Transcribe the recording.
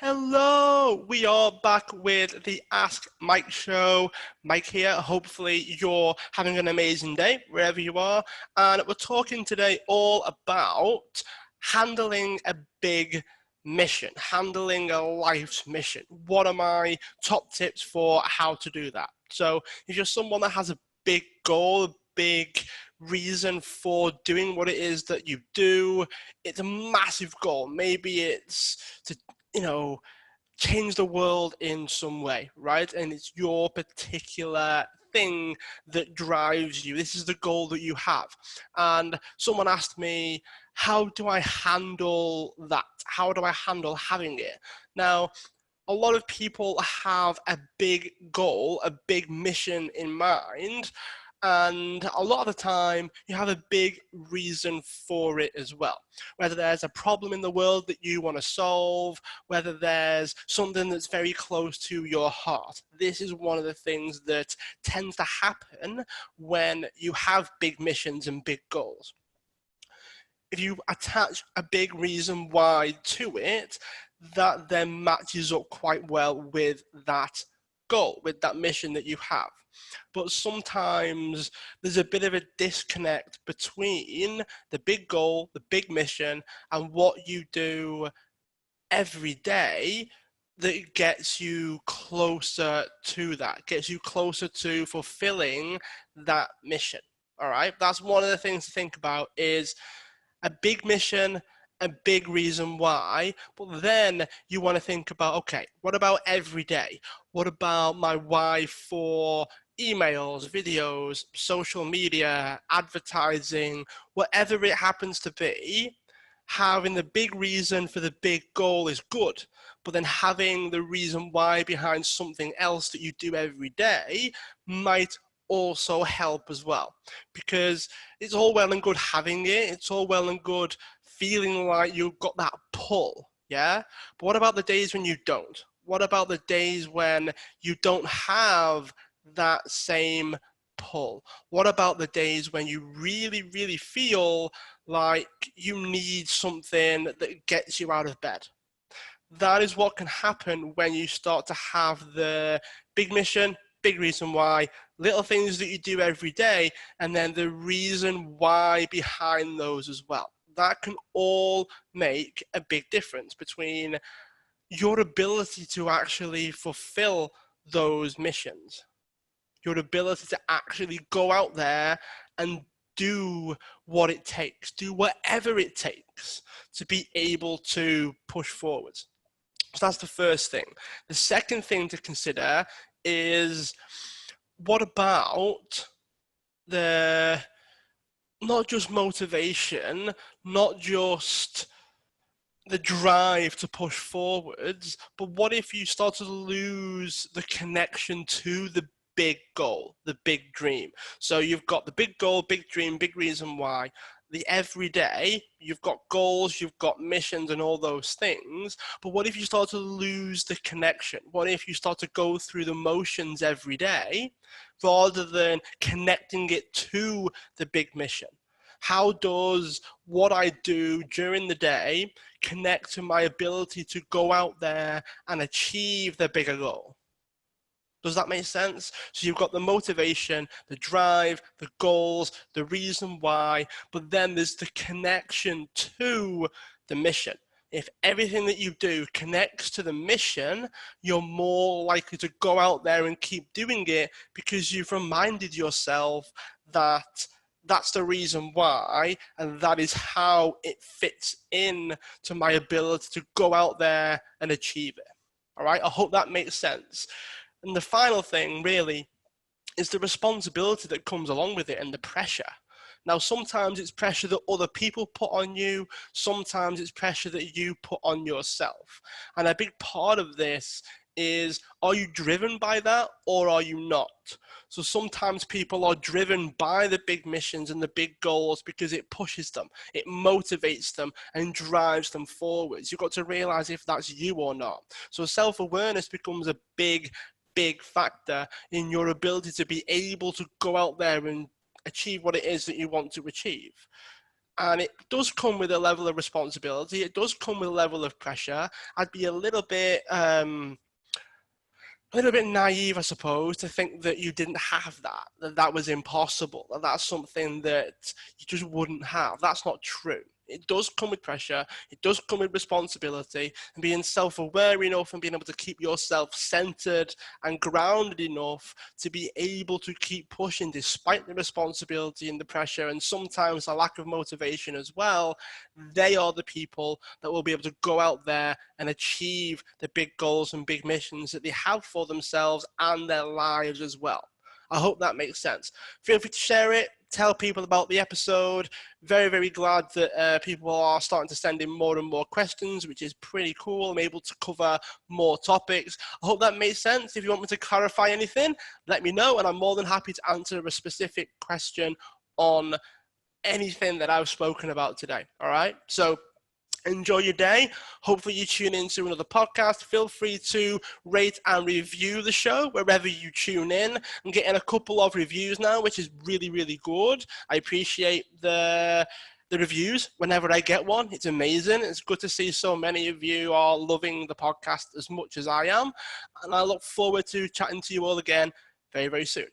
Hello, we are back with the Ask Mike show. Mike here. Hopefully, you're having an amazing day wherever you are. And we're talking today all about handling a big mission, handling a life's mission. What are my top tips for how to do that? So, if you're someone that has a big goal, a big reason for doing what it is that you do, it's a massive goal. Maybe it's to change the world in some way, right? And it's your particular thing that drives you. This is the goal that you have. And someone asked me, how do I handle that? How do I handle having it? Now, a lot of people have a big goal, a big mission in mind, and a lot of the time you have a big reason for it as well. Whether there's a problem in the world that you want to solve, whether there's something that's very close to your heart. This is one of the things that tends to happen when you have big missions and big goals. If you attach a big reason why to it, that then matches up quite well with that goal, with that mission that you have. But sometimes there's a bit of a disconnect between the big goal, the big mission, and what you do every day that gets you closer to that, gets you closer to fulfilling that mission. All right, that's one of the things to think about is a big mission, a big reason why, but then you want to think about, okay, what about every day? What about my why for emails, videos, social media, advertising, whatever it happens to be? Having the big reason for the big goal is good, but then having the reason why behind something else that you do every day might also help as well, because it's all well and good having it, it's all well and good feeling like you've got that pull, yeah, but what about the days when you don't? What about the days when you don't have that same pull? What about the days when you really feel like you need something that gets you out of bed? That is what can happen when you start to have the big mission, big reason why, little things that you do every day, and then the reason why behind those as well. That can all make a big difference between your ability to actually fulfill those missions, your ability to actually go out there and do what it takes, do whatever it takes to be able to push forward. So that's the first thing. The second thing to consider is, what about the, not just motivation, not just the drive to push forwards, but what if you start to lose the connection to the big goal, the big dream? So you've got the big goal, big dream, big reason why. The everyday, you've got goals, you've got missions and all those things, but what if you start to lose the connection? What if you start to go through the motions every day rather than connecting it to the big mission? How does what I do during the day connect to my ability to go out there and achieve the bigger goal? Does that make sense? So you've got the motivation, the drive, the goals, the reason why, but then there's the connection to the mission. If everything that you do connects to the mission, you're more likely to go out there and keep doing it because you've reminded yourself that that's the reason why, and that is how it fits in to my ability to go out there and achieve it. All right, I hope that makes sense. And the final thing really is the responsibility that comes along with it and the pressure. Now, sometimes it's pressure that other people put on you. Sometimes it's pressure that you put on yourself. And a big part of this is, are you driven by that or are you not? So sometimes people are driven by the big missions and the big goals because it pushes them, it motivates them and drives them forwards. You've got to realize if that's you or not. So self-awareness becomes a big factor in your ability to be able to go out there and achieve what it is that you want to achieve. And it does come with a level of responsibility. It does come with a level of pressure. I'd be a little bit naive, I suppose, to think that you didn't have that was impossible, that's something that you just wouldn't have. That's not true. It does come with pressure, it does come with responsibility, and being self-aware enough and being able to keep yourself centered and grounded enough to be able to keep pushing despite the responsibility and the pressure and sometimes a lack of motivation as well. They are the people that will be able to go out there and achieve the big goals and big missions that they have for themselves and their lives as well. I hope that makes sense. Feel free to share it, tell people about the episode. Very, very glad that people are starting to send in more and more questions, which is pretty cool. I'm able to cover more topics. I hope that made sense. If you want me to clarify anything, let me know, and I'm more than happy to answer a specific question on anything that I've spoken about today. All right. So enjoy your day. Hopefully you tune into another podcast. Feel free to rate and review the show wherever you tune in. I'm getting a couple of reviews now, which is really, really good. I appreciate the reviews whenever I get one. It's amazing. It's good to see so many of you are loving the podcast as much as I am. And I look forward to chatting to you all again very, very soon.